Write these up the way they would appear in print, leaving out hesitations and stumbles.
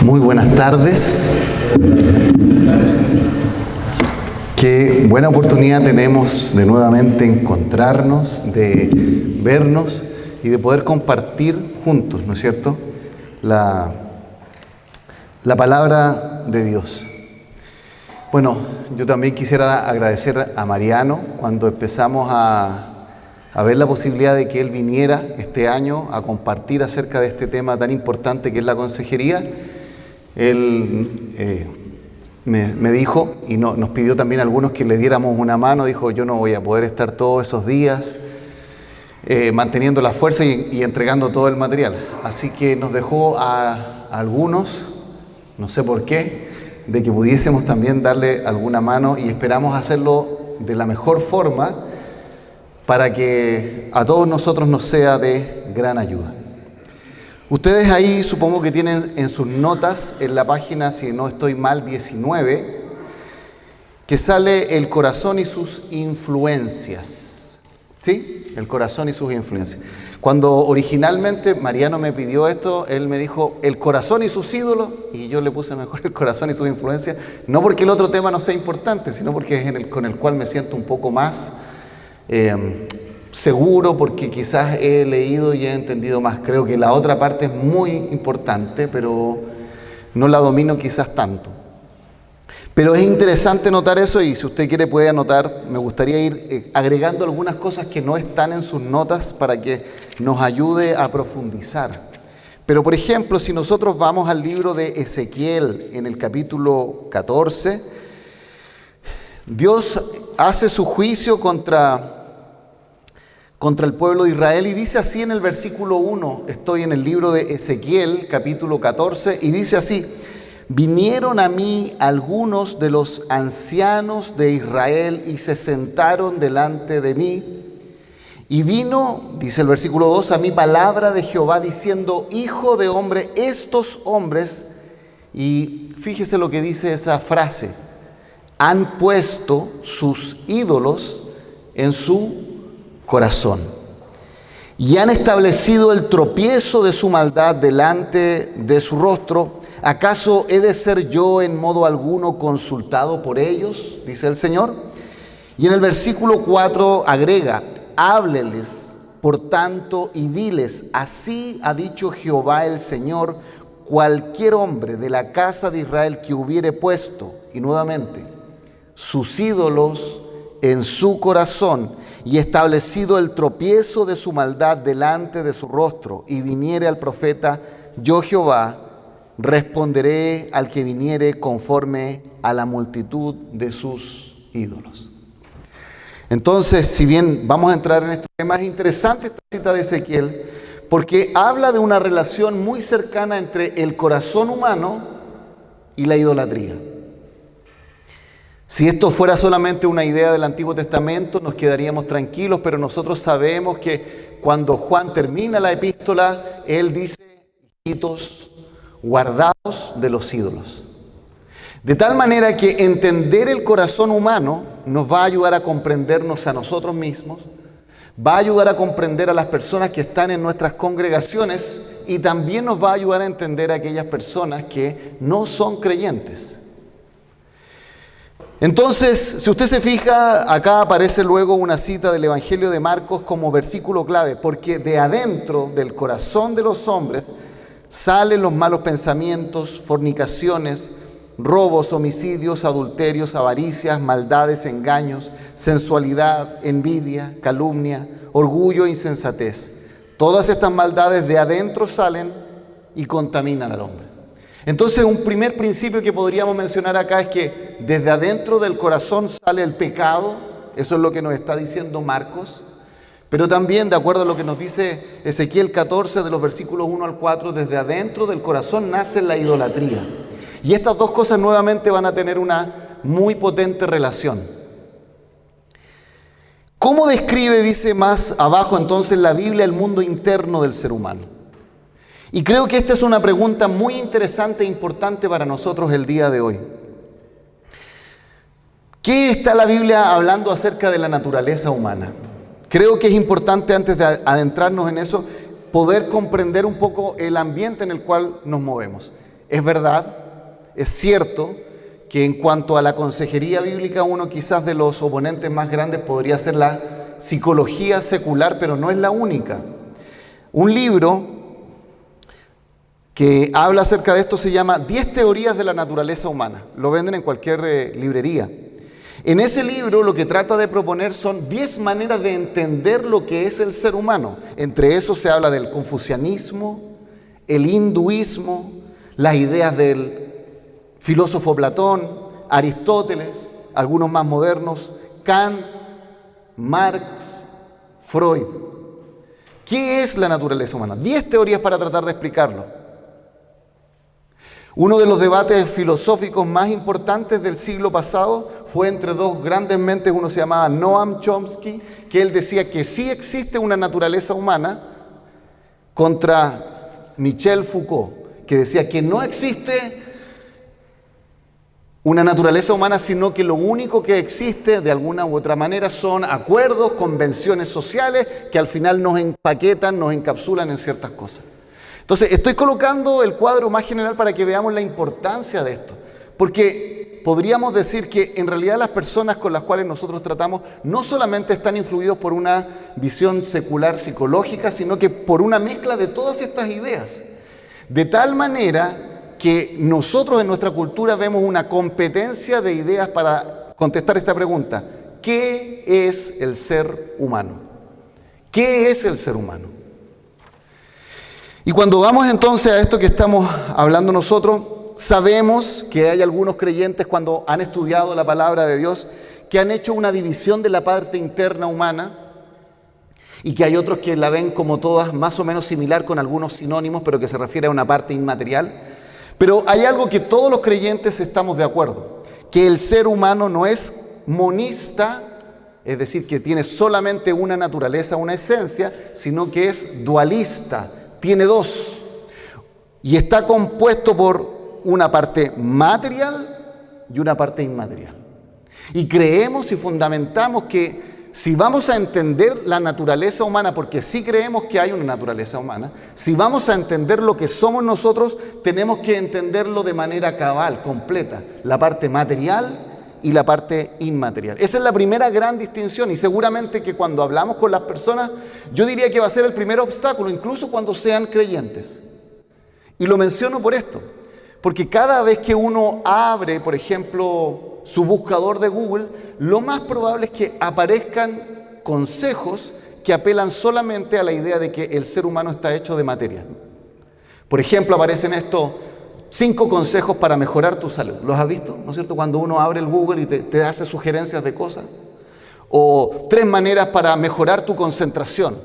Muy buenas tardes. Qué buena oportunidad tenemos de nuevamente encontrarnos, de vernos y de poder compartir juntos, ¿no es cierto?, la palabra de Dios. Bueno, yo también quisiera agradecer a Mariano cuando empezamos a ver la posibilidad de que él viniera este año a compartir acerca de este tema tan importante que es la consejería. Él me dijo y nos pidió también a algunos que le diéramos una mano. Dijo: yo no voy a poder estar todos esos días manteniendo la fuerza y entregando todo el material. Así que nos dejó a algunos, no sé por qué, de que pudiésemos también darle alguna mano, y esperamos hacerlo de la mejor forma para que a todos nosotros nos sea de gran ayuda. Ustedes ahí supongo que tienen en sus notas, en la página, si no estoy mal, 19, que sale el corazón y sus influencias. ¿Sí? El corazón y sus influencias. Cuando originalmente Mariano me pidió esto, él me dijo el corazón y sus ídolos, y yo le puse mejor el corazón y sus influencias, no porque el otro tema no sea importante, sino porque es con el cual me siento un poco más seguro, porque quizás he leído y he entendido más. Creo que la otra parte es muy importante, pero no la domino quizás tanto. Pero es interesante notar eso, y si usted quiere puede anotar. Me gustaría ir agregando algunas cosas que no están en sus notas para que nos ayude a profundizar. Pero por ejemplo, si nosotros vamos al libro de Ezequiel en el capítulo 14, Dios hace su juicio contra el pueblo de Israel, y dice así en el versículo 1, estoy en el libro de Ezequiel, capítulo 14, y dice así: vinieron a mí algunos de los ancianos de Israel y se sentaron delante de mí, y vino, dice el versículo 2, a mí palabra de Jehová diciendo: hijo de hombre, estos hombres, y fíjese lo que dice esa frase, han puesto sus ídolos en su corazón, y han establecido el tropiezo de su maldad delante de su rostro. ¿Acaso he de ser yo en modo alguno consultado por ellos?, dice el Señor. Y en el versículo 4 agrega: hábleles por tanto y diles: así ha dicho Jehová el Señor, cualquier hombre de la casa de Israel que hubiere puesto, y nuevamente, sus ídolos en su corazón, y establecido el tropiezo de su maldad delante de su rostro, y viniere al profeta, yo Jehová responderé al que viniere conforme a la multitud de sus ídolos. Entonces, si bien vamos a entrar en este tema, es interesante esta cita de Ezequiel, porque habla de una relación muy cercana entre el corazón humano y la idolatría. Si esto fuera solamente una idea del Antiguo Testamento, nos quedaríamos tranquilos, pero nosotros sabemos que cuando Juan termina la epístola, él dice: hijitos, guardaos de los ídolos. De tal manera que entender el corazón humano nos va a ayudar a comprendernos a nosotros mismos, va a ayudar a comprender a las personas que están en nuestras congregaciones, y también nos va a ayudar a entender a aquellas personas que no son creyentes. Entonces, si usted se fija, acá aparece luego una cita del Evangelio de Marcos como versículo clave, porque de adentro del corazón de los hombres salen los malos pensamientos, fornicaciones, robos, homicidios, adulterios, avaricias, maldades, engaños, sensualidad, envidia, calumnia, orgullo e insensatez. Todas estas maldades de adentro salen y contaminan al hombre. Entonces, un primer principio que podríamos mencionar acá es que desde adentro del corazón sale el pecado. Eso es lo que nos está diciendo Marcos. Pero también, de acuerdo a lo que nos dice Ezequiel 14, de los versículos 1 al 4, desde adentro del corazón nace la idolatría. Y estas dos cosas nuevamente van a tener una muy potente relación. ¿Cómo describe, dice más abajo entonces la Biblia, el mundo interno del ser humano? Y creo que esta es una pregunta muy interesante e importante para nosotros el día de hoy. ¿Qué está la Biblia hablando acerca de la naturaleza humana? Creo que es importante, antes de adentrarnos en eso, poder comprender un poco el ambiente en el cual nos movemos. Es verdad, es cierto que en cuanto a la consejería bíblica, uno quizás de los oponentes más grandes podría ser la psicología secular, pero no es la única. Un libro que habla acerca de esto se llama 10 teorías de la naturaleza humana. Lo venden en cualquier librería. En ese libro lo que trata de proponer son 10 maneras de entender lo que es el ser humano. Entre eso se habla del confucianismo, el hinduismo, las ideas del filósofo Platón, Aristóteles, algunos más modernos, Kant, Marx, Freud. ¿Qué es la naturaleza humana? 10 teorías para tratar de explicarlo. Uno de los debates filosóficos más importantes del siglo pasado fue entre dos grandes mentes. Uno se llamaba Noam Chomsky, que él decía que sí existe una naturaleza humana, contra Michel Foucault, que decía que no existe una naturaleza humana, sino que lo único que existe de alguna u otra manera son acuerdos, convenciones sociales que al final nos empaquetan, nos encapsulan en ciertas cosas. Entonces, estoy colocando el cuadro más general para que veamos la importancia de esto, porque podríamos decir que en realidad las personas con las cuales nosotros tratamos no solamente están influidos por una visión secular psicológica, sino que por una mezcla de todas estas ideas, de tal manera que nosotros en nuestra cultura vemos una competencia de ideas para contestar esta pregunta: ¿qué es el ser humano? ¿Qué es el ser humano? Y cuando vamos entonces a esto que estamos hablando nosotros, sabemos que hay algunos creyentes, cuando han estudiado la palabra de Dios, que han hecho una división de la parte interna humana, y que hay otros que la ven como todas más o menos similar, con algunos sinónimos, pero que se refiere a una parte inmaterial. Pero hay algo que todos los creyentes estamos de acuerdo: que el ser humano no es monista, es decir, que tiene solamente una naturaleza, una esencia, sino que es dualista. Tiene dos, y está compuesto por una parte material y una parte inmaterial. Y creemos y fundamentamos que si vamos a entender la naturaleza humana, porque sí creemos que hay una naturaleza humana, si vamos a entender lo que somos nosotros, tenemos que entenderlo de manera cabal, completa, la parte material y la parte inmaterial. Esa es la primera gran distinción, y seguramente que cuando hablamos con las personas, yo diría que va a ser el primer obstáculo, incluso cuando sean creyentes. Y lo menciono por esto, porque cada vez que uno abre, por ejemplo, su buscador de Google, lo más probable es que aparezcan consejos que apelan solamente a la idea de que el ser humano está hecho de materia. Por ejemplo, aparecen estos 5 consejos para mejorar tu salud. ¿Los has visto? ¿No es cierto? Cuando uno abre el Google y te hace sugerencias de cosas. O 3 maneras para mejorar tu concentración.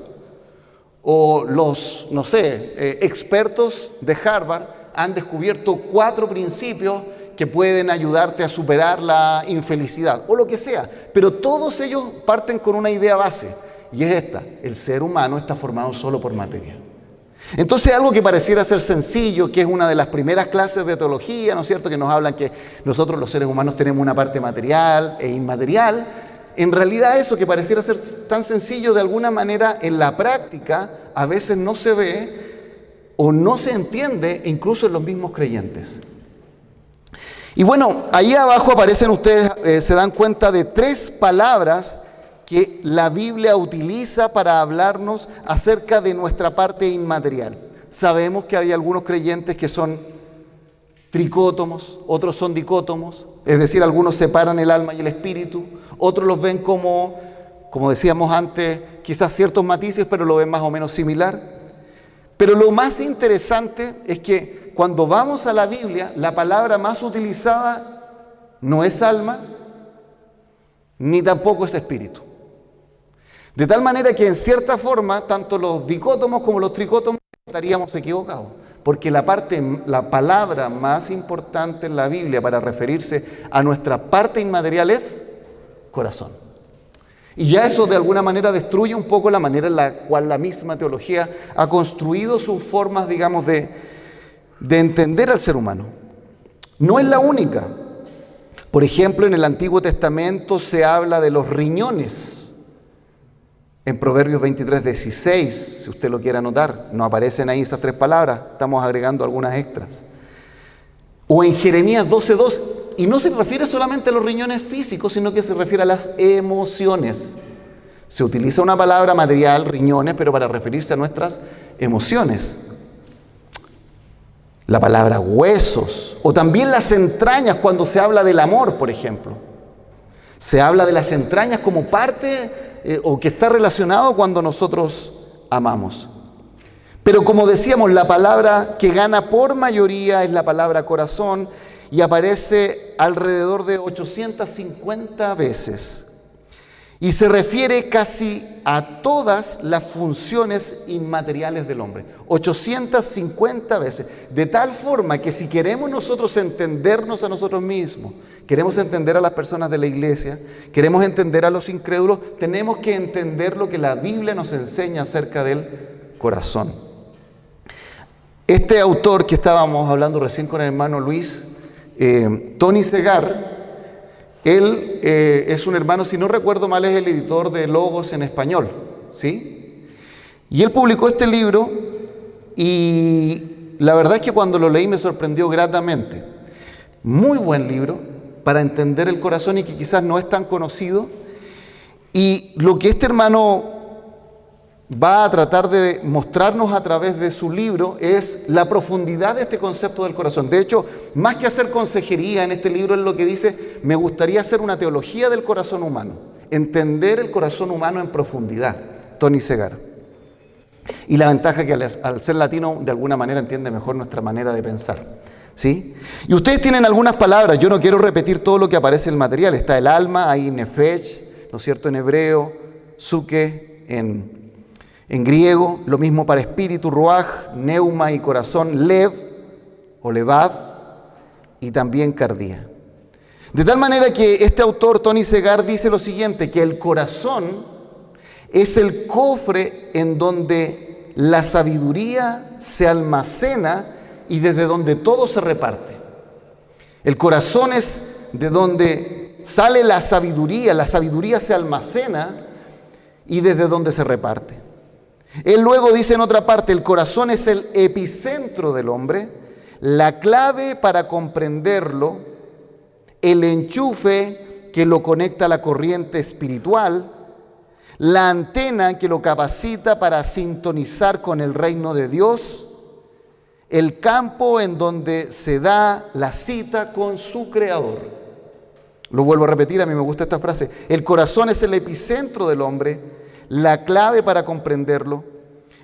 O los, no sé, expertos de Harvard han descubierto 4 principios que pueden ayudarte a superar la infelicidad. O lo que sea. Pero todos ellos parten con una idea base. Y es esta: el ser humano está formado solo por materia. Entonces, algo que pareciera ser sencillo, que es una de las primeras clases de teología, ¿no es cierto?, que nos hablan que nosotros los seres humanos tenemos una parte material e inmaterial, en realidad eso que pareciera ser tan sencillo, de alguna manera en la práctica a veces no se ve o no se entiende, incluso en los mismos creyentes. Y bueno, ahí abajo aparecen, ustedes se dan cuenta de 3 palabras que la Biblia utiliza para hablarnos acerca de nuestra parte inmaterial. Sabemos que hay algunos creyentes que son tricótomos, otros son dicótomos, es decir, algunos separan el alma y el espíritu, otros los ven como decíamos antes, quizás ciertos matices, pero lo ven más o menos similar. Pero lo más interesante es que cuando vamos a la Biblia, la palabra más utilizada no es alma, ni tampoco es espíritu. De tal manera que en cierta forma, tanto los dicótomos como los tricótomos estaríamos equivocados, porque la palabra más importante en la Biblia para referirse a nuestra parte inmaterial es corazón. Y ya eso de alguna manera destruye un poco la manera en la cual la misma teología ha construido sus formas, digamos, de entender al ser humano. No es la única. Por ejemplo, en el Antiguo Testamento se habla de los riñones. En Proverbios 23:16, si usted lo quiere anotar, no aparecen ahí esas 3 palabras, estamos agregando algunas extras. O en Jeremías 12:2, y no se refiere solamente a los riñones físicos, sino que se refiere a las emociones. Se utiliza una palabra material, riñones, pero para referirse a nuestras emociones. La palabra huesos, o también las entrañas cuando se habla del amor, por ejemplo. Se habla de las entrañas como parte o que está relacionado cuando nosotros amamos. Pero como decíamos, la palabra que gana por mayoría es la palabra corazón y aparece alrededor de 850 veces. Y se refiere casi a todas las funciones inmateriales del hombre. 850 veces. De tal forma que si queremos nosotros entendernos a nosotros mismos, queremos entender a las personas de la iglesia, queremos entender a los incrédulos, tenemos que entender lo que la Biblia nos enseña acerca del corazón. Este autor que estábamos hablando recién con el hermano Luis, Tony Segar, él es un hermano, si no recuerdo mal, es el editor de Logos en español, ¿sí? Y él publicó este libro y la verdad es que cuando lo leí me sorprendió gratamente. Muy buen libro para entender el corazón y que quizás no es tan conocido. Y lo que este hermano va a tratar de mostrarnos a través de su libro es la profundidad de este concepto del corazón. De hecho, más que hacer consejería en este libro, es lo que dice: me gustaría hacer una teología del corazón humano, entender el corazón humano en profundidad. Tony Segar. Y la ventaja que al ser latino, de alguna manera entiende mejor nuestra manera de pensar, ¿sí? Y ustedes tienen algunas palabras, yo no quiero repetir todo lo que aparece en el material. Está el alma, ahí nefesh, ¿no es cierto?, en hebreo, psuke en griego, lo mismo para espíritu, ruaj, neuma y corazón, lev o levav, y también cardía. De tal manera que este autor, Tony Segar, dice lo siguiente, que el corazón es el cofre en donde la sabiduría se almacena y desde donde todo se reparte. El corazón es de donde sale la sabiduría se almacena y desde donde se reparte. Él luego dice en otra parte: el corazón es el epicentro del hombre, la clave para comprenderlo, el enchufe que lo conecta a la corriente espiritual, la antena que lo capacita para sintonizar con el reino de Dios, el campo en donde se da la cita con su Creador. Lo vuelvo a repetir, a mí me gusta esta frase: el corazón es el epicentro del hombre, la clave para comprenderlo,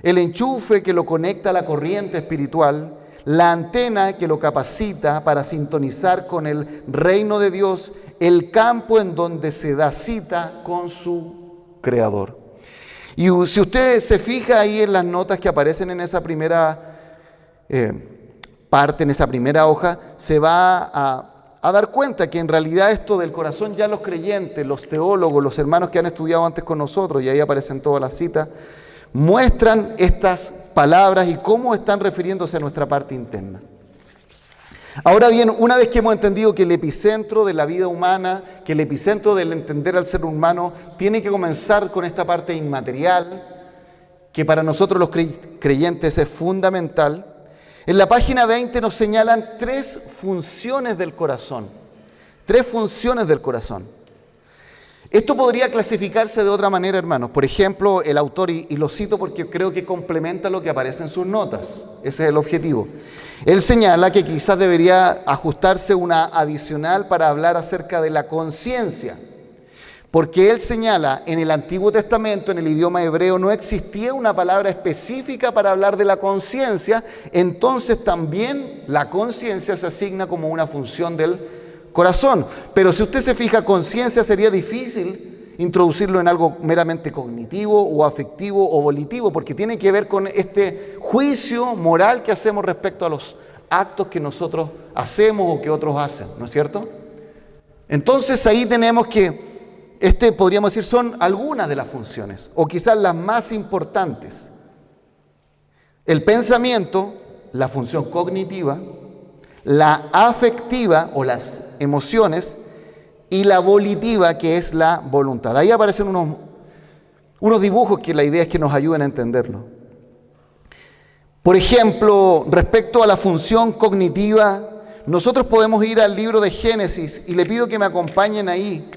el enchufe que lo conecta a la corriente espiritual, la antena que lo capacita para sintonizar con el reino de Dios, el campo en donde se da cita con su Creador. Y si usted se fija ahí en las notas que aparecen en esa primera parte, en esa primera hoja, se va a dar cuenta que en realidad esto del corazón ya los creyentes, los teólogos, los hermanos que han estudiado antes con nosotros, y ahí aparecen todas las citas, muestran estas palabras y cómo están refiriéndose a nuestra parte interna. Ahora bien, una vez que hemos entendido que el epicentro de la vida humana, que el epicentro del entender al ser humano tiene que comenzar con esta parte inmaterial, que para nosotros los creyentes es fundamental, en la página 20 nos señalan 3 funciones del corazón. 3 funciones del corazón. Esto podría clasificarse de otra manera, hermanos. Por ejemplo, el autor, y lo cito porque creo que complementa lo que aparece en sus notas. Ese es el objetivo. Él señala que quizás debería ajustarse una adicional para hablar acerca de la conciencia. Porque él señala, en el Antiguo Testamento, en el idioma hebreo, no existía una palabra específica para hablar de la conciencia, entonces también la conciencia se asigna como una función del corazón. Pero si usted se fija, conciencia sería difícil introducirlo en algo meramente cognitivo o afectivo o volitivo, porque tiene que ver con este juicio moral que hacemos respecto a los actos que nosotros hacemos o que otros hacen, ¿no es cierto? Entonces ahí tenemos que podríamos decir, son algunas de las funciones, o quizás las más importantes. El pensamiento, la función cognitiva, la afectiva o las emociones y la volitiva, que es la voluntad. Ahí aparecen unos dibujos que la idea es que nos ayuden a entenderlo. Por ejemplo, respecto a la función cognitiva, nosotros podemos ir al libro de Génesis y le pido que me acompañen ahí,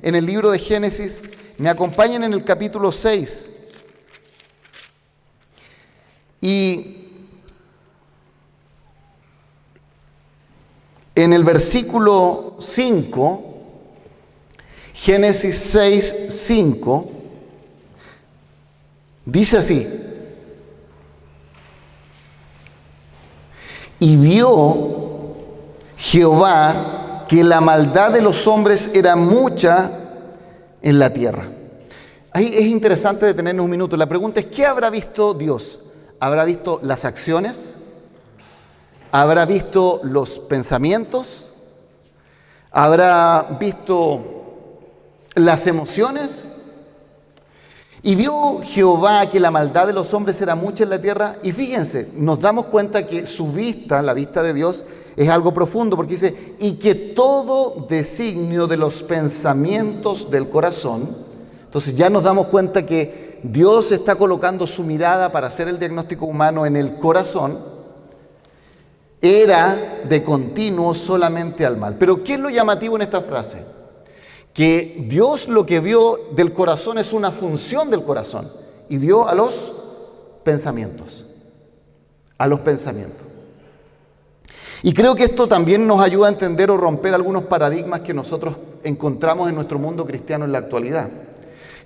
en el libro de Génesis, me acompañen en el capítulo 6. Y en el versículo 5, Génesis 6, 5, dice así: y vio Jehová que la maldad de los hombres era mucha en la tierra. Ahí es interesante detenernos un minuto. La pregunta es, ¿qué habrá visto Dios? ¿Habrá visto las acciones? ¿Habrá visto los pensamientos? ¿Habrá visto las emociones? Y vio Jehová que la maldad de los hombres era mucha en la tierra. Y fíjense, nos damos cuenta que su vista, la vista de Dios, es algo profundo, porque dice, y que todo designio de los pensamientos del corazón. Entonces ya nos damos cuenta que Dios está colocando su mirada para hacer el diagnóstico humano en el corazón. Era de continuo solamente al mal. Pero ¿qué es lo llamativo en esta frase? Que Dios lo que vio del corazón es una función del corazón y vio a los pensamientos, Y creo que esto también nos ayuda a entender o romper algunos paradigmas que nosotros encontramos en nuestro mundo cristiano en la actualidad.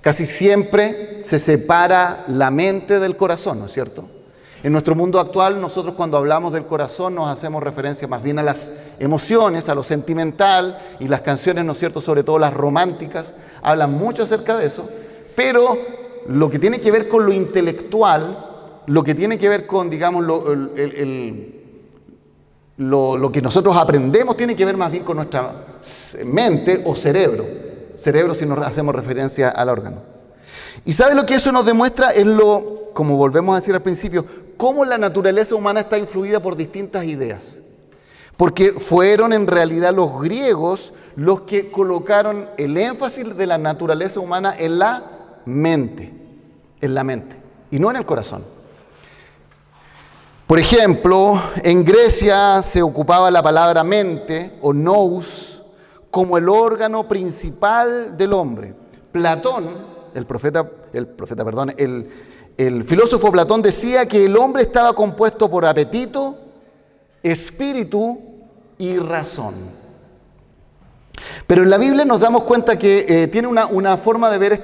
Casi siempre se separa la mente del corazón, ¿no es cierto? En nuestro mundo actual, nosotros cuando hablamos del corazón nos hacemos referencia más bien a las emociones, a lo sentimental, y las canciones, ¿no es cierto?, sobre todo las románticas, hablan mucho acerca de eso, pero lo que tiene que ver con lo intelectual, lo que tiene que ver con, digamos, lo que nosotros aprendemos, tiene que ver más bien con nuestra mente o cerebro si nos hacemos referencia al órgano. ¿Y sabe lo que eso nos demuestra? Es como volvemos a decir al principio, cómo la naturaleza humana está influida por distintas ideas. Porque fueron en realidad los griegos los que colocaron el énfasis de la naturaleza humana en la mente, y no en el corazón. Por ejemplo, en Grecia se ocupaba la palabra mente o nous como el órgano principal del hombre. Platón, el filósofo Platón decía que el hombre estaba compuesto por apetito, espíritu y razón. Pero en la Biblia nos damos cuenta que tiene una forma de ver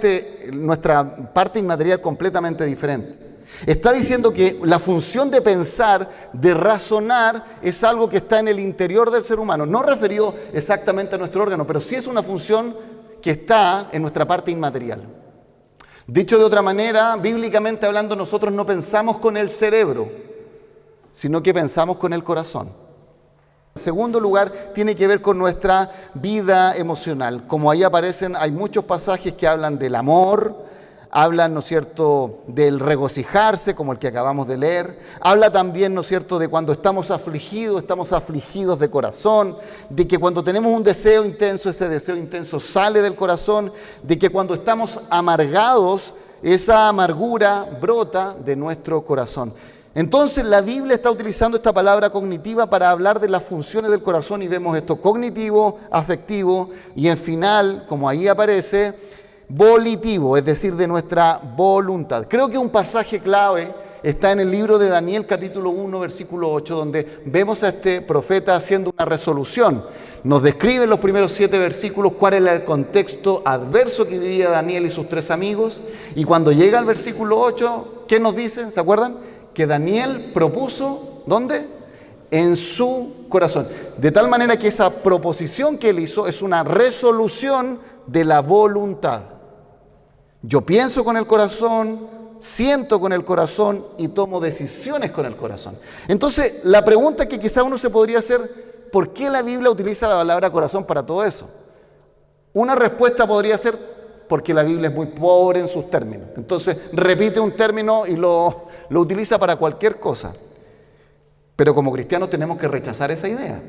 nuestra parte inmaterial completamente diferente. Está diciendo que la función de pensar, de razonar, es algo que está en el interior del ser humano. No referido exactamente a nuestro órgano, pero sí es una función que está en nuestra parte inmaterial. Dicho de otra manera, bíblicamente hablando, nosotros no pensamos con el cerebro, sino que pensamos con el corazón. En segundo lugar, tiene que ver con nuestra vida emocional. Como ahí aparecen, hay muchos pasajes que hablan del amor, hablan, ¿no es cierto?, del regocijarse, como el que acabamos de leer. Habla también, ¿no es cierto?, de cuando estamos afligidos de corazón, de que cuando tenemos un deseo intenso, ese deseo intenso sale del corazón, de que cuando estamos amargados, esa amargura brota de nuestro corazón. Entonces la Biblia está utilizando esta palabra cognitiva para hablar de las funciones del corazón y vemos esto cognitivo, afectivo y en final, como ahí aparece, volitivo, es decir, de nuestra voluntad. Creo que un pasaje clave está en el libro de Daniel capítulo 1 versículo 8, donde vemos a este profeta haciendo una resolución. Nos describe en los primeros 7 versículos cuál era el contexto adverso que vivía Daniel y sus 3 amigos, y cuando llega al versículo 8, ¿qué nos dice? ¿Se acuerdan? Que Daniel propuso, ¿dónde? En su corazón. De tal manera que esa proposición que él hizo es una resolución de la voluntad. Yo pienso con el corazón, siento con el corazón y tomo decisiones con el corazón. Entonces, la pregunta que quizá uno se podría hacer, ¿por qué la Biblia utiliza la palabra corazón para todo eso? Una respuesta podría ser porque la Biblia es muy pobre en sus términos. Entonces, repite un término y lo utiliza para cualquier cosa. Pero como cristianos tenemos que rechazar esa idea.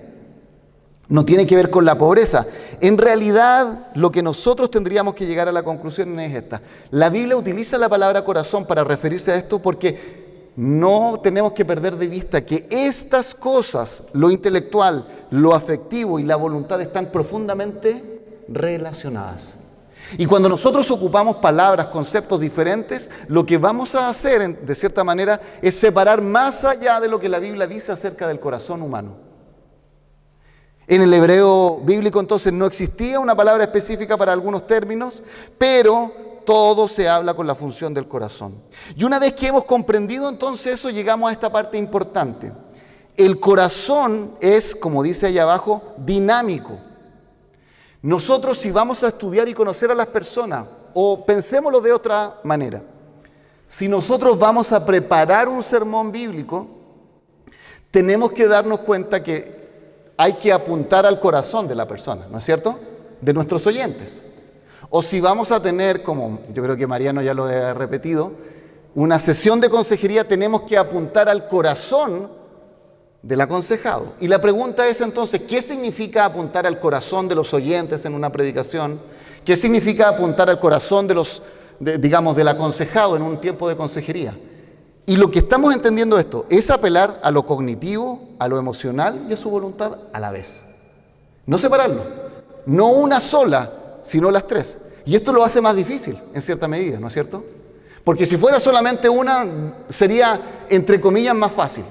no tiene que ver con la pobreza. En realidad, lo que nosotros tendríamos que llegar a la conclusión es esta. La Biblia utiliza la palabra corazón para referirse a esto porque no tenemos que perder de vista que estas cosas, lo intelectual, lo afectivo y la voluntad, están profundamente relacionadas. Y cuando nosotros ocupamos palabras, conceptos diferentes, lo que vamos a hacer, de cierta manera, es separar más allá de lo que la Biblia dice acerca del corazón humano. En el hebreo bíblico entonces no existía una palabra específica para algunos términos, pero todo se habla con la función del corazón. Y una vez que hemos comprendido entonces eso, llegamos a esta parte importante. El corazón es, como dice ahí abajo, dinámico. Nosotros, si vamos a estudiar y conocer a las personas, o pensémoslo de otra manera, si nosotros vamos a preparar un sermón bíblico, tenemos que darnos cuenta que hay que apuntar al corazón de la persona, ¿no es cierto? De nuestros oyentes. O si vamos a tener, como yo creo que Mariano ya lo ha repetido, una sesión de consejería, tenemos que apuntar al corazón del aconsejado. Y la pregunta es entonces, ¿qué significa apuntar al corazón de los oyentes en una predicación? ¿Qué significa apuntar al corazón del aconsejado en un tiempo de consejería? Y lo que estamos entendiendo esto es apelar a lo cognitivo, a lo emocional y a su voluntad a la vez. No separarlo. No una sola, sino las tres. Y esto lo hace más difícil, en cierta medida, ¿no es cierto? Porque si fuera solamente una, sería, entre comillas, más fácil.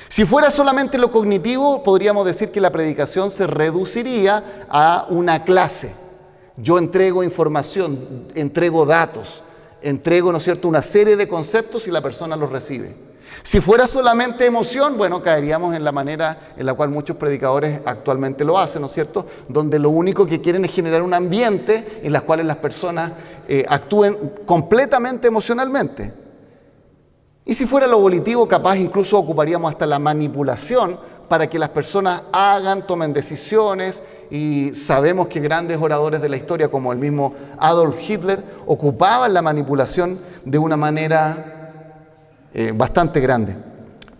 Si fuera solamente lo cognitivo, podríamos decir que la predicación se reduciría a una clase. Yo entrego información, entrego datos, entrego, ¿no es cierto?, una serie de conceptos y la persona los recibe. Si fuera solamente emoción, bueno, caeríamos en la manera en la cual muchos predicadores actualmente lo hacen, ¿no es cierto?, donde lo único que quieren es generar un ambiente en el cual las personas actúen completamente emocionalmente. Y si fuera lo volitivo, capaz incluso ocuparíamos hasta la manipulación para que las personas tomen decisiones, y sabemos que grandes oradores de la historia, como el mismo Adolf Hitler, ocupaban la manipulación de una manera bastante grande.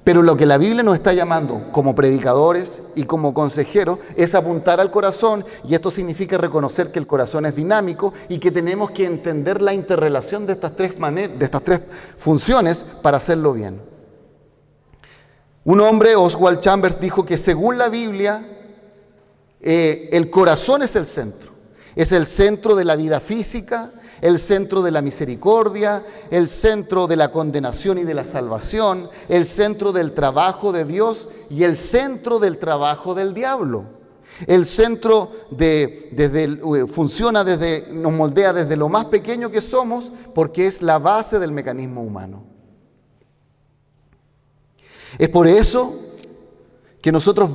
Pero lo que la Biblia nos está llamando como predicadores y como consejeros es apuntar al corazón, y esto significa reconocer que el corazón es dinámico y que tenemos que entender la interrelación de estas tres funciones para hacerlo bien. Un hombre, Oswald Chambers, dijo que según la Biblia, el corazón es el centro de la vida física, el centro de la misericordia, el centro de la condenación y de la salvación, el centro del trabajo de Dios y el centro del trabajo del diablo. El centro nos moldea desde lo más pequeño que somos, porque es la base del mecanismo humano. Es por eso que nosotros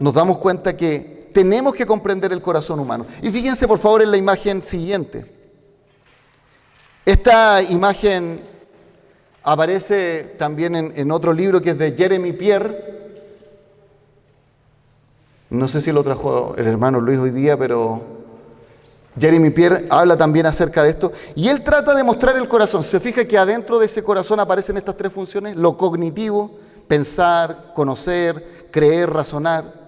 nos damos cuenta que tenemos que comprender el corazón humano. Y fíjense por favor en la imagen siguiente. Esta imagen aparece también en otro libro que es de Jeremy Pierre. No sé si lo trajo el hermano Luis hoy día, pero Jeremy Pierre habla también acerca de esto. Y él trata de mostrar el corazón. Se fija que adentro de ese corazón aparecen estas tres funciones: lo cognitivo, pensar, conocer, creer, razonar.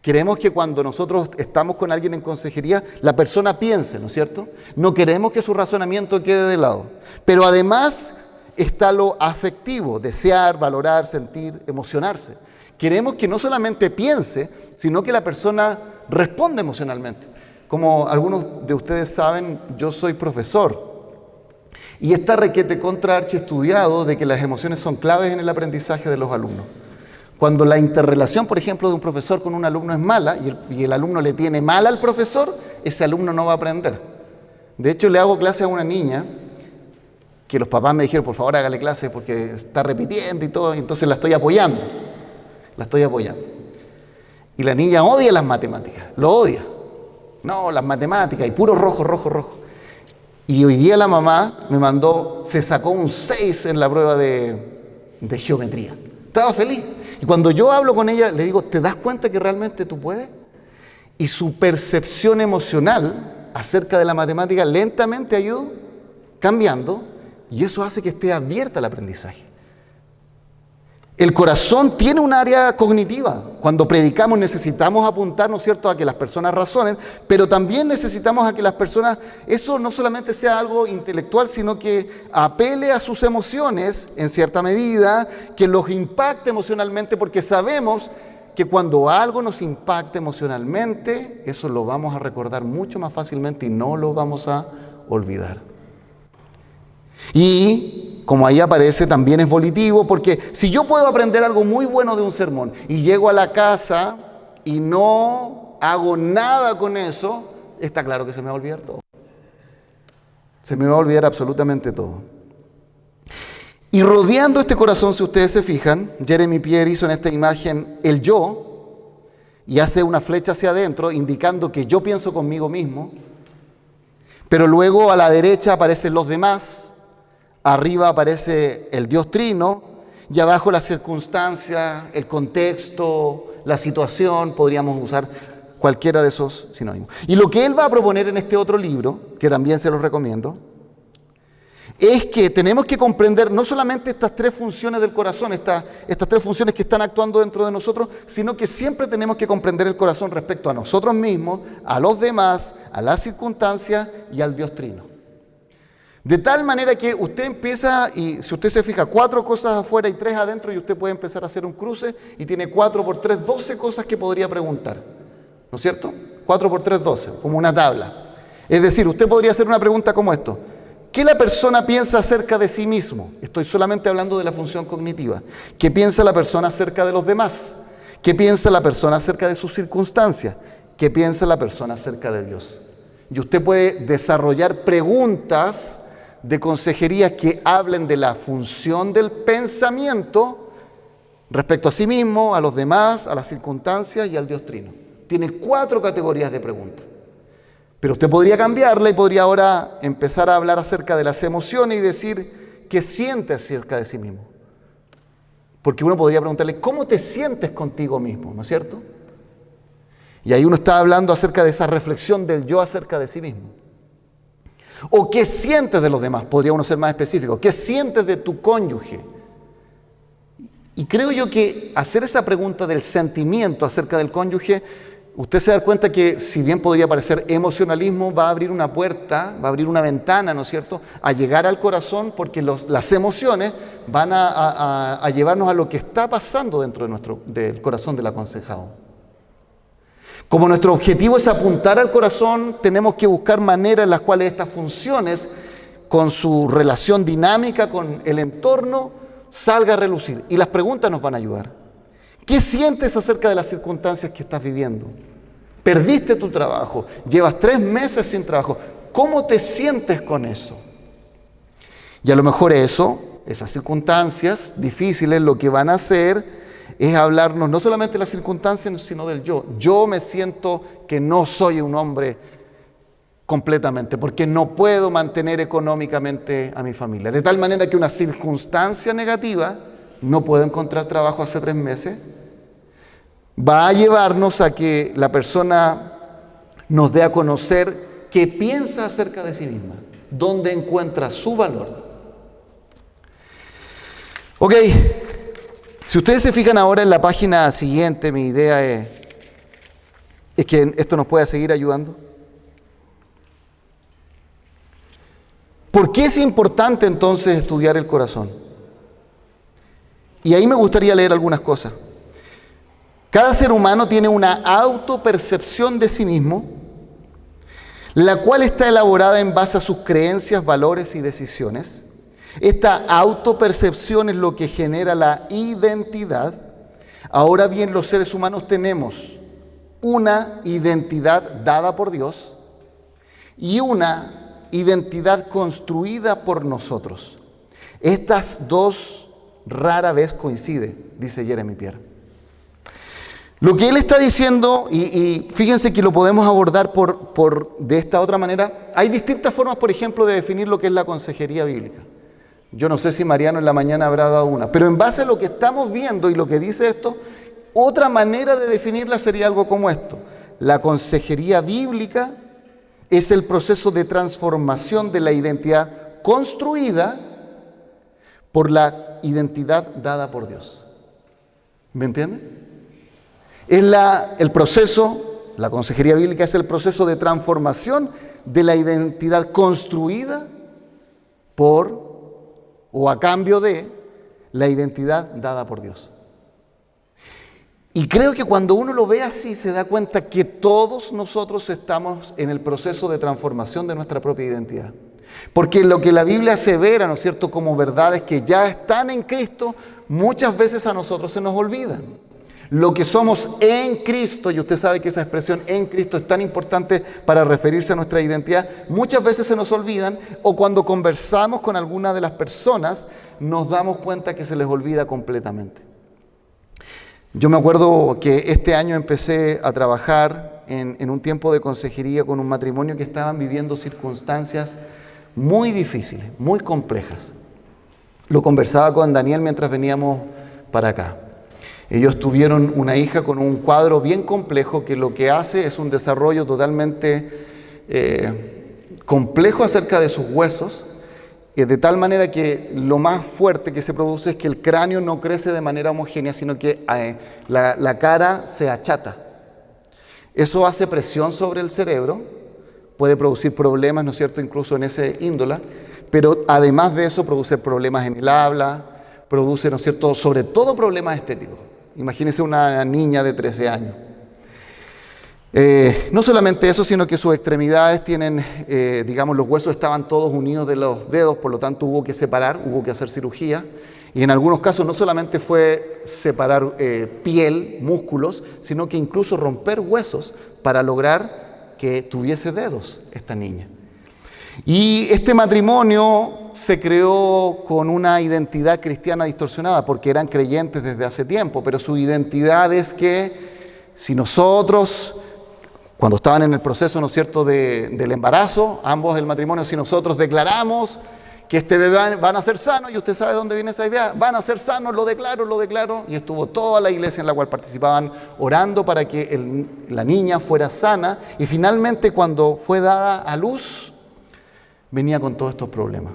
Queremos que cuando nosotros estamos con alguien en consejería, la persona piense, ¿no es cierto? No queremos que su razonamiento quede de lado. Pero además está lo afectivo: desear, valorar, sentir, emocionarse. Queremos que no solamente piense, sino que la persona responda emocionalmente. Como algunos de ustedes saben, yo soy profesor. Y está requete contra archiestudiado de que las emociones son claves en el aprendizaje de los alumnos. Cuando la interrelación, por ejemplo, de un profesor con un alumno es mala y el alumno le tiene mal al profesor, ese alumno no va a aprender. De hecho, le hago clase a una niña que los papás me dijeron, por favor, hágale clase porque está repitiendo y todo, y entonces la estoy apoyando. Y la niña odia las matemáticas, lo odia. No, las matemáticas, y puro rojo, rojo, rojo. Y hoy día la mamá me mandó, se sacó un 6 en la prueba de geometría. Estaba feliz. Y cuando yo hablo con ella, le digo, ¿te das cuenta que realmente tú puedes? Y su percepción emocional acerca de la matemática lentamente ha ido cambiando, y eso hace que esté abierta al aprendizaje. El corazón tiene un área cognitiva. Cuando predicamos necesitamos apuntar, ¿no es cierto?, a que las personas razonen, pero también necesitamos a que las personas, eso no solamente sea algo intelectual, sino que apele a sus emociones en cierta medida, que los impacte emocionalmente, porque sabemos que cuando algo nos impacta emocionalmente, eso lo vamos a recordar mucho más fácilmente y no lo vamos a olvidar. Y como ahí aparece, también es volitivo, porque si yo puedo aprender algo muy bueno de un sermón y llego a la casa y no hago nada con eso, está claro que se me va a olvidar todo. Se me va a olvidar absolutamente todo. Y rodeando este corazón, si ustedes se fijan, Jeremy Pierre hizo en esta imagen el yo y hace una flecha hacia adentro indicando que yo pienso conmigo mismo, pero luego a la derecha aparecen los demás, arriba aparece el Dios Trino y abajo las circunstancias, el contexto, la situación, podríamos usar cualquiera de esos sinónimos. Y lo que él va a proponer en este otro libro, que también se los recomiendo, es que tenemos que comprender no solamente estas tres funciones del corazón, estas tres funciones que están actuando dentro de nosotros, sino que siempre tenemos que comprender el corazón respecto a nosotros mismos, a los demás, a las circunstancias y al Dios Trino. De tal manera que usted empieza, y si usted se fija, 4 cosas afuera y 3 adentro, y usted puede empezar a hacer un cruce, y tiene 4 por 3, 12 cosas que podría preguntar. ¿No es cierto? 4 por 3, 12, como una tabla. Es decir, usted podría hacer una pregunta como esto. ¿Qué la persona piensa acerca de sí mismo? Estoy solamente hablando de la función cognitiva. ¿Qué piensa la persona acerca de los demás? ¿Qué piensa la persona acerca de sus circunstancias? ¿Qué piensa la persona acerca de Dios? Y usted puede desarrollar preguntas de consejería que hablen de la función del pensamiento respecto a sí mismo, a los demás, a las circunstancias y al Dios Trino. Tiene 4 categorías de preguntas. Pero usted podría cambiarla y podría ahora empezar a hablar acerca de las emociones y decir qué siente acerca de sí mismo. Porque uno podría preguntarle, ¿cómo te sientes contigo mismo? ¿No es cierto? Y ahí uno está hablando acerca de esa reflexión del yo acerca de sí mismo. O ¿qué sientes de los demás? Podría uno ser más específico. ¿Qué sientes de tu cónyuge? Y creo yo que hacer esa pregunta del sentimiento acerca del cónyuge, usted se da cuenta que si bien podría parecer emocionalismo, va a abrir una puerta, va a abrir una ventana, ¿no es cierto?, a llegar al corazón, porque las emociones van a llevarnos a lo que está pasando dentro del corazón del aconsejado. Como nuestro objetivo es apuntar al corazón, tenemos que buscar maneras en las cuales estas funciones, con su relación dinámica con el entorno, salga a relucir. Y las preguntas nos van a ayudar. ¿Qué sientes acerca de las circunstancias que estás viviendo? Perdiste tu trabajo, llevas 3 meses sin trabajo. ¿Cómo te sientes con eso? Y a lo mejor esas circunstancias difíciles, lo que van a hacer es hablarnos no solamente de las circunstancias, sino del yo. Yo me siento que no soy un hombre completamente, porque no puedo mantener económicamente a mi familia. De tal manera que una circunstancia negativa, no puedo encontrar trabajo hace 3 meses, va a llevarnos a que la persona nos dé a conocer qué piensa acerca de sí misma, dónde encuentra su valor. Ok, si ustedes se fijan ahora en la página siguiente, mi idea es que esto nos pueda seguir ayudando. ¿Por qué es importante entonces estudiar el corazón? Y ahí me gustaría leer algunas cosas. Cada ser humano tiene una autopercepción de sí mismo, la cual está elaborada en base a sus creencias, valores y decisiones. Esta autopercepción es lo que genera la identidad. Ahora bien, los seres humanos tenemos una identidad dada por Dios y una identidad construida por nosotros. Estas dos rara vez coinciden, dice Jeremy Pierre. Lo que él está diciendo, y fíjense que lo podemos abordar de esta otra manera, hay distintas formas, por ejemplo, de definir lo que es la consejería bíblica. Yo no sé si Mariano en la mañana habrá dado una, pero en base a lo que estamos viendo y lo que dice esto, otra manera de definirla sería algo como esto. La consejería bíblica es el proceso de transformación de la identidad construida por la identidad dada por Dios. ¿Me entienden? Es el proceso, la consejería bíblica es el proceso de transformación de la identidad construida por o a cambio de la identidad dada por Dios. Y creo que cuando uno lo ve así se da cuenta que todos nosotros estamos en el proceso de transformación de nuestra propia identidad. Porque lo que la Biblia asevera, ¿no es cierto?, como verdades que ya están en Cristo, muchas veces a nosotros se nos olvida. Lo que somos en Cristo, y usted sabe que esa expresión en Cristo es tan importante para referirse a nuestra identidad, muchas veces se nos olvidan, o cuando conversamos con alguna de las personas nos damos cuenta que se les olvida completamente. Yo me acuerdo que este año empecé a trabajar en un tiempo de consejería con un matrimonio que estaban viviendo circunstancias muy difíciles, muy complejas. Lo conversaba con Daniel mientras veníamos para acá. Ellos tuvieron una hija con un cuadro bien complejo que lo que hace es un desarrollo totalmente complejo acerca de sus huesos, de tal manera que lo más fuerte que se produce es que el cráneo no crece de manera homogénea, sino que la cara se achata. Eso hace presión sobre el cerebro, puede producir problemas, ¿no es cierto?, incluso en ese índole, pero además de eso produce problemas en el habla, produce, ¿no es cierto?, sobre todo problemas estéticos. Imagínense una niña de 13 años. No solamente eso, sino que sus extremidades tienen, los huesos estaban todos unidos de los dedos, por lo tanto hubo que separar, hubo que hacer cirugía. Y en algunos casos no solamente fue separar piel, músculos, sino que incluso romper huesos para lograr que tuviese dedos esta niña. Y este matrimonio se creó con una identidad cristiana distorsionada, porque eran creyentes desde hace tiempo, pero su identidad es que si nosotros, cuando estaban en el proceso, ¿no es cierto?, del embarazo, ambos del matrimonio, si nosotros declaramos que este bebé van a ser sanos, y usted sabe de dónde viene esa idea, van a ser sanos, lo declaro, y estuvo toda la iglesia en la cual participaban orando para que la niña fuera sana, y finalmente cuando fue dada a luz, venía con todos estos problemas.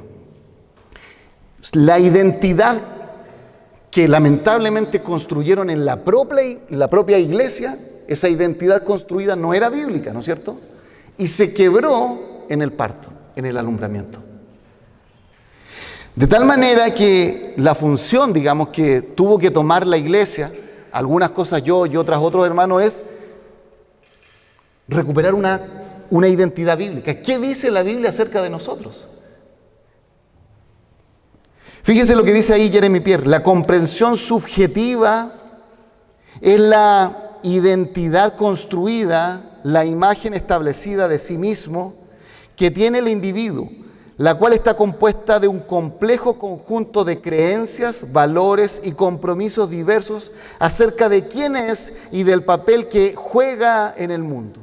La identidad que lamentablemente construyeron en la propia iglesia, esa identidad construida no era bíblica, ¿no es cierto? Y se quebró en el parto, en el alumbramiento. De tal manera que la función, que tuvo que tomar la iglesia, algunas cosas yo y otras otros hermanos, es recuperar una identidad bíblica. ¿Qué dice la Biblia acerca de nosotros? Fíjense lo que dice ahí Jeremy Pierre. La comprensión subjetiva es la identidad construida, la imagen establecida de sí mismo que tiene el individuo, la cual está compuesta de un complejo conjunto de creencias, valores y compromisos diversos acerca de quién es y del papel que juega en el mundo.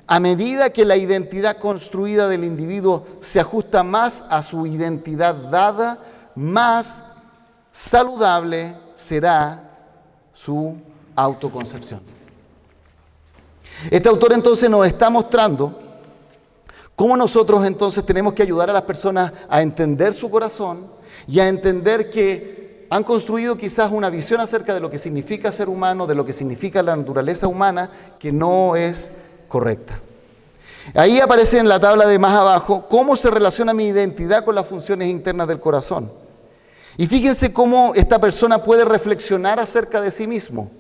A medida que la identidad construida del individuo se ajusta más a su identidad dada, más saludable será su autoconcepción. Este autor entonces nos está mostrando cómo nosotros entonces tenemos que ayudar a las personas a entender su corazón y a entender que han construido quizás una visión acerca de lo que significa ser humano, de lo que significa la naturaleza humana, que no es correcta. Ahí aparece en la tabla de más abajo cómo se relaciona mi identidad con las funciones internas del corazón. Y fíjense cómo esta persona puede reflexionar acerca de sí mismo.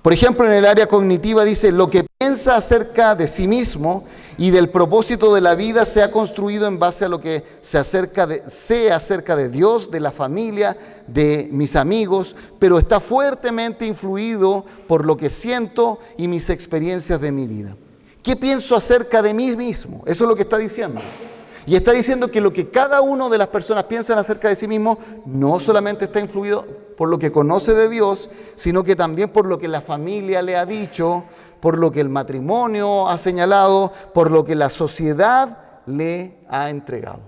Por ejemplo, en el área cognitiva dice, lo que piensa acerca de sí mismo y del propósito de la vida se ha construido en base a lo que sé acerca de Dios, de la familia, de mis amigos, pero está fuertemente influido por lo que siento y mis experiencias de mi vida. ¿Qué pienso acerca de mí mismo? Eso es lo que está diciendo. Y está diciendo que lo que cada una de las personas piensan acerca de sí mismo no solamente está influido por lo que conoce de Dios, sino que también por lo que la familia le ha dicho, por lo que el matrimonio ha señalado, por lo que la sociedad le ha entregado.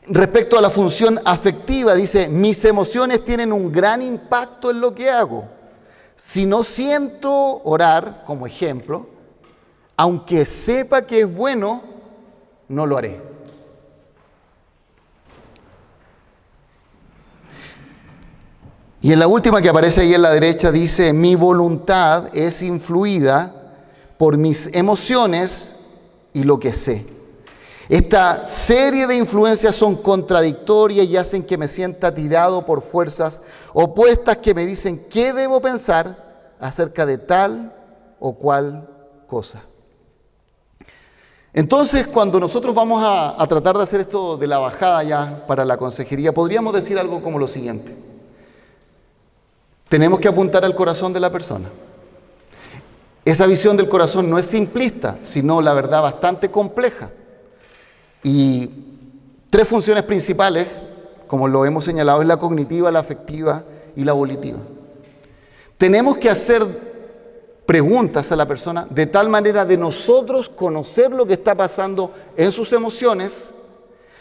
Respecto a la función afectiva, dice, mis emociones tienen un gran impacto en lo que hago. Si no siento orar, como ejemplo, aunque sepa que es bueno, no lo haré. Y en la última que aparece ahí en la derecha dice, mi voluntad es influida por mis emociones y lo que sé. Esta serie de influencias son contradictorias y hacen que me sienta tirado por fuerzas opuestas que me dicen qué debo pensar acerca de tal o cual cosa. Entonces, cuando nosotros vamos a tratar de hacer esto de la bajada ya para la consejería, podríamos decir algo como lo siguiente. Tenemos que apuntar al corazón de la persona. Esa visión del corazón no es simplista, sino la verdad bastante compleja. Y 3 funciones principales, como lo hemos señalado, es la cognitiva, la afectiva y la volitiva. Tenemos que hacer preguntas a la persona de tal manera de nosotros conocer lo que está pasando en sus emociones,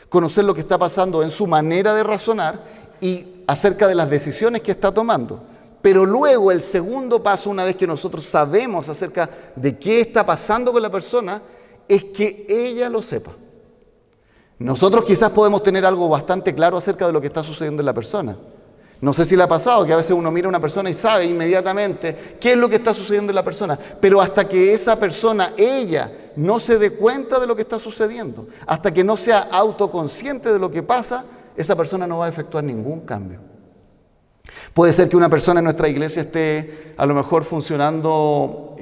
conocer lo que está pasando en su manera de razonar y acerca de las decisiones que está tomando. Pero luego el segundo paso, una vez que nosotros sabemos acerca de qué está pasando con la persona, es que ella lo sepa. Nosotros quizás podemos tener algo bastante claro acerca de lo que está sucediendo en la persona. No sé si le ha pasado que a veces uno mira a una persona y sabe inmediatamente qué es lo que está sucediendo en la persona, pero hasta que esa persona, ella, no se dé cuenta de lo que está sucediendo, hasta que no sea autoconsciente de lo que pasa, esa persona no va a efectuar ningún cambio. Puede ser que una persona en nuestra iglesia esté a lo mejor funcionando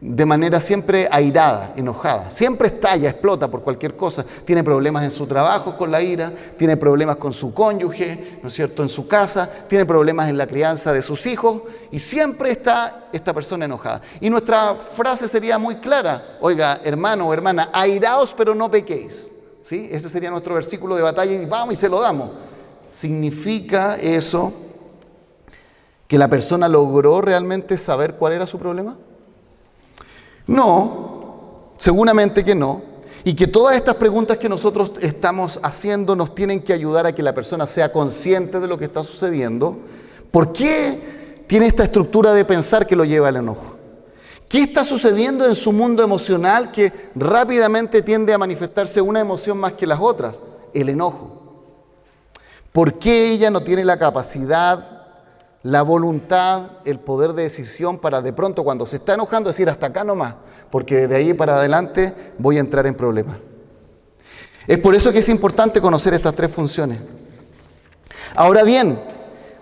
de manera siempre airada, enojada. Siempre estalla, explota por cualquier cosa. Tiene problemas en su trabajo con la ira, tiene problemas con su cónyuge, ¿no es cierto?, en su casa, tiene problemas en la crianza de sus hijos y siempre está esta persona enojada. Y nuestra frase sería muy clara: oiga, hermano o hermana, airaos pero no pequéis. ¿Sí? Ese sería nuestro versículo de batalla y vamos y se lo damos. ¿Significa eso que la persona logró realmente saber cuál era su problema? No, seguramente que no. Y que todas estas preguntas que nosotros estamos haciendo nos tienen que ayudar a que la persona sea consciente de lo que está sucediendo. ¿Por qué tiene esta estructura de pensar que lo lleva al enojo? ¿Qué está sucediendo en su mundo emocional que rápidamente tiende a manifestarse una emoción más que las otras? El enojo. ¿Por qué ella no tiene la capacidad, la voluntad, el poder de decisión para de pronto cuando se está enojando decir hasta acá nomás, porque de ahí para adelante voy a entrar en problemas? Es por eso que es importante conocer estas 3 funciones. Ahora bien,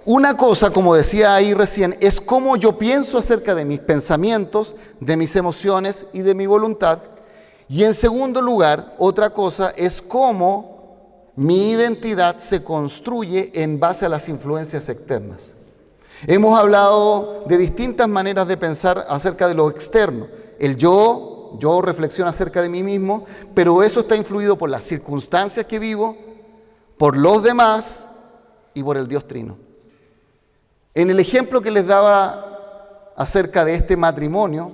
una cosa, como decía ahí recién, es cómo yo pienso acerca de mis pensamientos, de mis emociones y de mi voluntad. Y en segundo lugar, otra cosa es cómo mi identidad se construye en base a las influencias externas. Hemos hablado de distintas maneras de pensar acerca de lo externo. El yo reflexiono acerca de mí mismo, pero eso está influido por las circunstancias que vivo, por los demás y por el Dios Trino. En el ejemplo que les daba acerca de este matrimonio,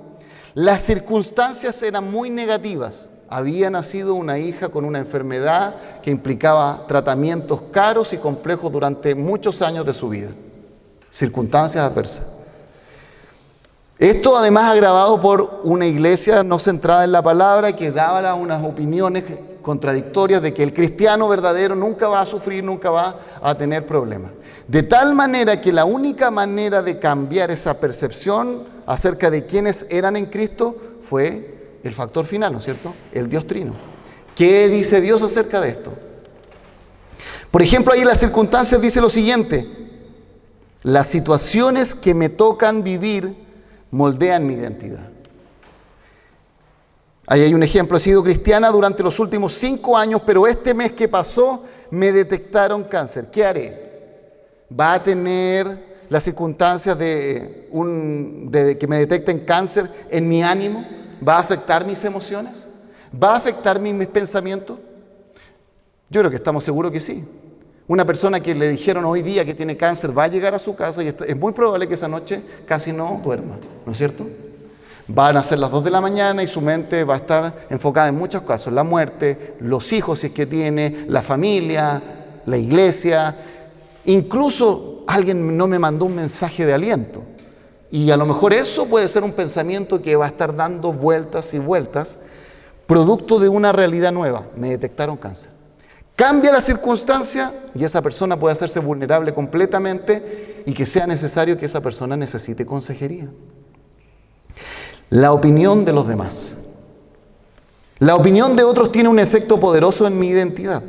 las circunstancias eran muy negativas. Había nacido una hija con una enfermedad que implicaba tratamientos caros y complejos durante muchos años de su vida. Circunstancias adversas. Esto además agravado por una iglesia no centrada en la palabra que daba unas opiniones contradictorias de que el cristiano verdadero nunca va a sufrir, nunca va a tener problemas. De tal manera que la única manera de cambiar esa percepción acerca de quiénes eran en Cristo fue el factor final, ¿no es cierto? El Dios Trino. ¿Qué dice Dios acerca de esto? Por ejemplo, ahí en las circunstancias dice lo siguiente: las situaciones que me tocan vivir moldean mi identidad. Ahí hay un ejemplo: he sido cristiana durante los últimos 5 años, pero este mes que pasó me detectaron cáncer. ¿Qué haré? ¿Va a tener las circunstancias de que me detecten cáncer en mi ánimo? ¿Va a afectar mis emociones? ¿Va a afectar mis pensamientos? Yo creo que estamos seguros que sí. Una persona que le dijeron hoy día que tiene cáncer va a llegar a su casa y es muy probable que esa noche casi no duerma, ¿no es cierto? Van a ser las 2 de la mañana y su mente va a estar enfocada en muchos casos: la muerte, los hijos si es que tiene, la familia, la iglesia. Incluso alguien no me mandó un mensaje de aliento. Y a lo mejor eso puede ser un pensamiento que va a estar dando vueltas y vueltas, producto de una realidad nueva. Me detectaron cáncer. Cambia la circunstancia y esa persona puede hacerse vulnerable completamente y que sea necesario que esa persona necesite consejería. La opinión de los demás. La opinión de otros tiene un efecto poderoso en mi identidad.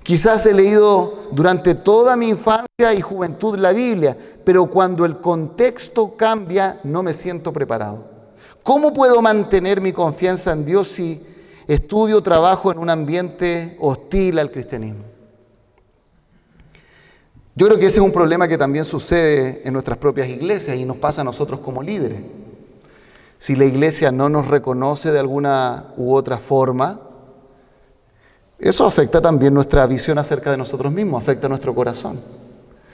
Quizás he leído durante toda mi infancia y juventud la Biblia, pero cuando el contexto cambia no me siento preparado. ¿Cómo puedo mantener mi confianza en Dios si estudio o trabajo en un ambiente hostil al cristianismo? Yo creo que ese es un problema que también sucede en nuestras propias iglesias y nos pasa a nosotros como líderes. Si la iglesia no nos reconoce de alguna u otra forma, eso afecta también nuestra visión acerca de nosotros mismos, afecta nuestro corazón.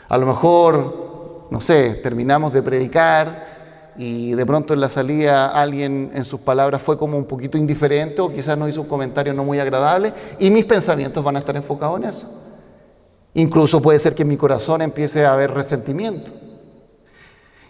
A lo mejor, no sé, terminamos de predicar y de pronto en la salida alguien en sus palabras fue como un poquito indiferente o quizás nos hizo un comentario no muy agradable y mis pensamientos van a estar enfocados en eso. Incluso puede ser que en mi corazón empiece a haber resentimiento.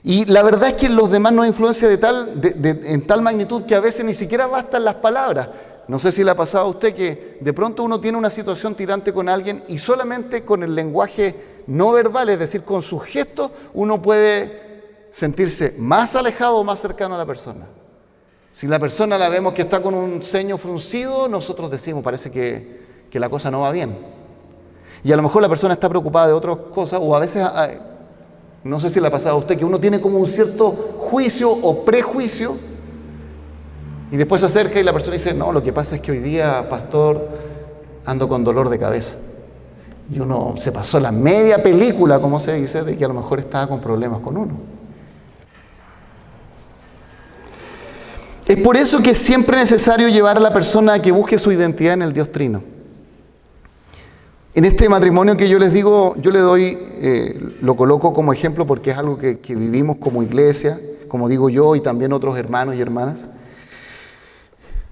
Y la verdad es que los demás nos influencia en tal magnitud que a veces ni siquiera bastan las palabras. No sé si le ha pasado a usted que de pronto uno tiene una situación tirante con alguien y solamente con el lenguaje no verbal, es decir, con sus gestos, uno puede sentirse más alejado o más cercano a la persona. Si la persona la vemos que está con un ceño fruncido, nosotros decimos, parece que la cosa no va bien. Y a lo mejor la persona está preocupada de otras cosas, o a veces, no sé si le ha pasado a usted, que uno tiene como un cierto juicio o prejuicio, y después se acerca y la persona dice, no, lo que pasa es que hoy día, pastor, ando con dolor de cabeza. Y uno se pasó la media película, como se dice, de que a lo mejor estaba con problemas con uno. Es por eso que es siempre necesario llevar a la persona a que busque su identidad en el Dios Trino. En este matrimonio que yo les digo, yo le doy, lo coloco como ejemplo porque es algo que vivimos como iglesia, como digo yo y también otros hermanos y hermanas.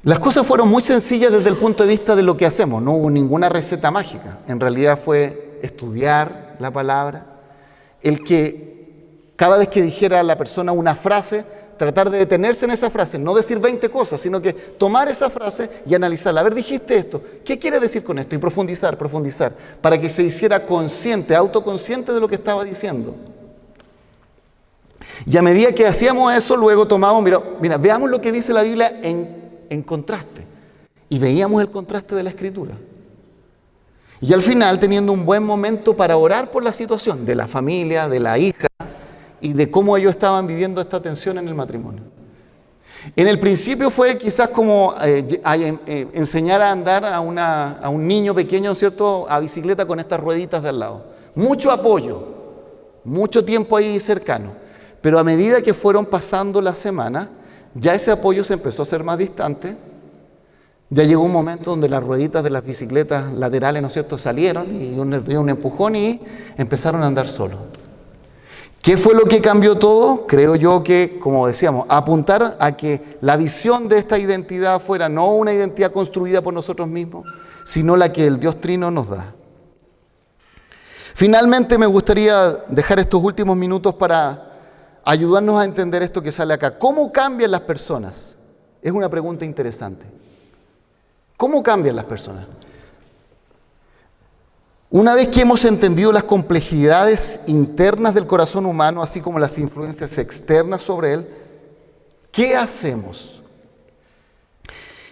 Las cosas fueron muy sencillas desde el punto de vista de lo que hacemos, no hubo ninguna receta mágica. En realidad fue estudiar la palabra, el que cada vez que dijera la persona una frase, tratar de detenerse en esa frase, no decir 20 cosas, sino que tomar esa frase y analizarla. A ver, dijiste esto, ¿qué quiere decir con esto? Y profundizar, para que se hiciera consciente, autoconsciente de lo que estaba diciendo. Y a medida que hacíamos eso, luego tomábamos, mira, veamos lo que dice la Biblia en contraste. Y veíamos el contraste de la Escritura. Y al final, teniendo un buen momento para orar por la situación de la familia, de la hija, y de cómo ellos estaban viviendo esta tensión en el matrimonio. En el principio fue quizás como enseñar a andar a un niño pequeño, ¿no es cierto?, a bicicleta con estas rueditas de al lado. Mucho apoyo, mucho tiempo ahí cercano. Pero a medida que fueron pasando las semanas, ya ese apoyo se empezó a hacer más distante. Ya llegó un momento donde las rueditas de las bicicletas laterales, ¿no es cierto?, salieron y uno les dio un empujón y empezaron a andar solos. ¿Qué fue lo que cambió todo? Creo yo que, como decíamos, apuntar a que la visión de esta identidad fuera no una identidad construida por nosotros mismos, sino la que el Dios Trino nos da. Finalmente me gustaría dejar estos últimos minutos para ayudarnos a entender esto que sale acá. ¿Cómo cambian las personas? Es una pregunta interesante. ¿Cómo cambian las personas? Una vez que hemos entendido las complejidades internas del corazón humano, así como las influencias externas sobre él, ¿qué hacemos?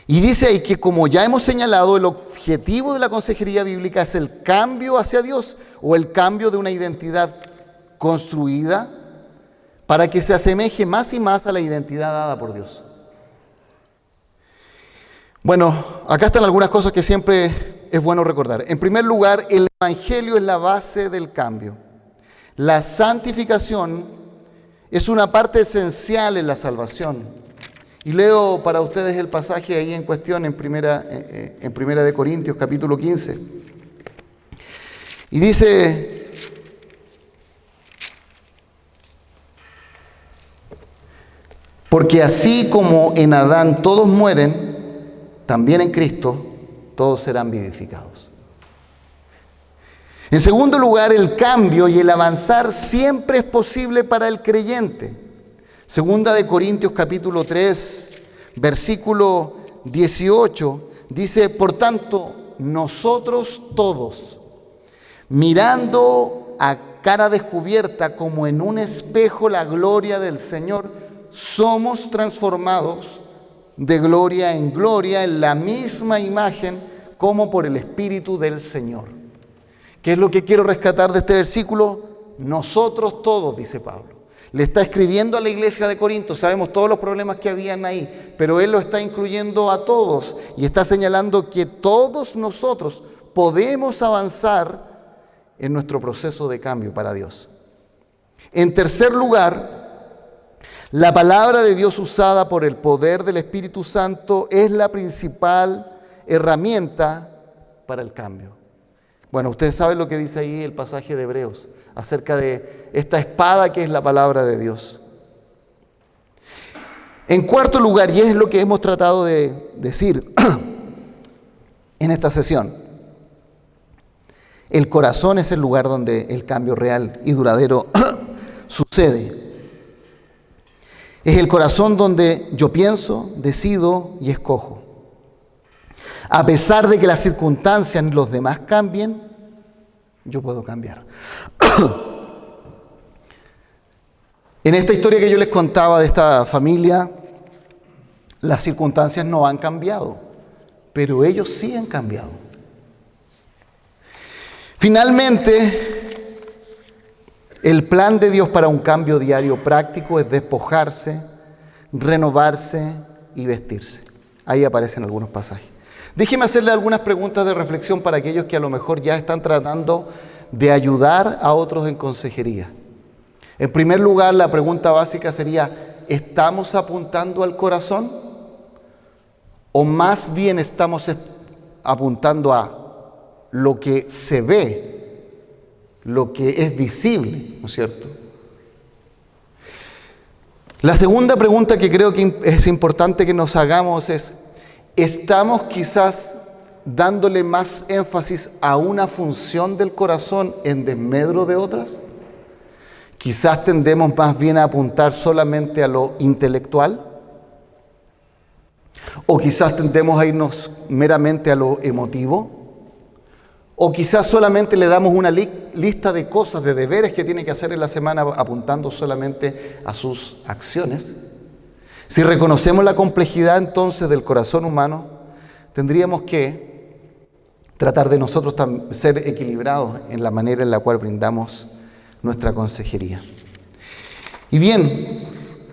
Y dice ahí que, como ya hemos señalado, el objetivo de la consejería bíblica es el cambio hacia Dios o el cambio de una identidad construida para que se asemeje más y más a la identidad dada por Dios. Bueno, acá están algunas cosas que siempre es bueno recordar. En primer lugar, el Evangelio es la base del cambio. La santificación es una parte esencial en la salvación. Y leo para ustedes el pasaje ahí en cuestión en primera de Corintios, capítulo 15. Y dice: porque así como en Adán todos mueren, también en Cristo todos serán vivificados. En segundo lugar, el cambio y el avanzar siempre es posible para el creyente. Segunda de Corintios capítulo 3, versículo 18, dice: por tanto, nosotros todos, mirando a cara descubierta como en un espejo la gloria del Señor, somos transformados de gloria en gloria en la misma imagen como por el Espíritu del Señor. ¿Qué es lo que quiero rescatar de este versículo? Nosotros todos, dice Pablo. Le está escribiendo a la iglesia de Corinto, sabemos todos los problemas que habían ahí, pero él lo está incluyendo a todos y está señalando que todos nosotros podemos avanzar en nuestro proceso de cambio para Dios. En tercer lugar, la palabra de Dios usada por el poder del Espíritu Santo es la principal herramienta para el cambio. Bueno, ustedes saben lo que dice ahí el pasaje de Hebreos acerca de esta espada que es la palabra de Dios. En cuarto lugar, y es lo que hemos tratado de decir en esta sesión, el corazón es el lugar donde el cambio real y duradero sucede. Es el corazón donde yo pienso, decido y escojo. A pesar de que las circunstancias ni los demás cambien, yo puedo cambiar. En esta historia que yo les contaba de esta familia, las circunstancias no han cambiado, pero ellos sí han cambiado. Finalmente, el plan de Dios para un cambio diario práctico es despojarse, renovarse y vestirse. Ahí aparecen algunos pasajes. Déjeme hacerle algunas preguntas de reflexión para aquellos que a lo mejor ya están tratando de ayudar a otros en consejería. En primer lugar, la pregunta básica sería, ¿estamos apuntando al corazón? ¿O más bien estamos apuntando a lo que se ve, lo que es visible, ¿no es cierto? La segunda pregunta que creo que es importante que nos hagamos es, ¿estamos quizás dándole más énfasis a una función del corazón en desmedro de otras? Quizás tendemos más bien a apuntar solamente a lo intelectual. O quizás tendemos a irnos meramente a lo emotivo. O quizás solamente le damos una lista de cosas, de deberes que tiene que hacer en la semana apuntando solamente a sus acciones. Si reconocemos la complejidad entonces del corazón humano, tendríamos que tratar de nosotros ser equilibrados en la manera en la cual brindamos nuestra consejería. Y bien,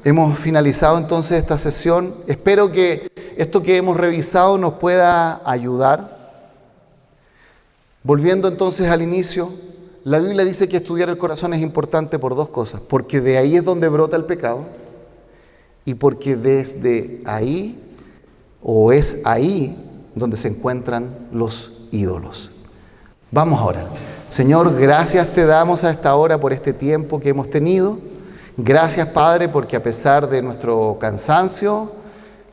hemos finalizado entonces esta sesión. Espero que esto que hemos revisado nos pueda ayudar. Volviendo entonces al inicio, la Biblia dice que estudiar el corazón es importante por dos cosas, porque de ahí es donde brota el pecado y porque desde ahí o es ahí donde se encuentran los ídolos. Vamos ahora. Señor, gracias te damos a esta hora por este tiempo que hemos tenido. Gracias, Padre, porque a pesar de nuestro cansancio,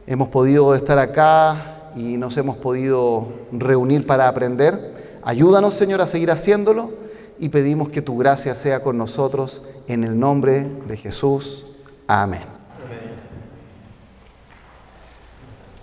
hemos podido estar acá y nos hemos podido reunir para aprender. Ayúdanos, Señor, a seguir haciéndolo y pedimos que tu gracia sea con nosotros en el nombre de Jesús. Amén.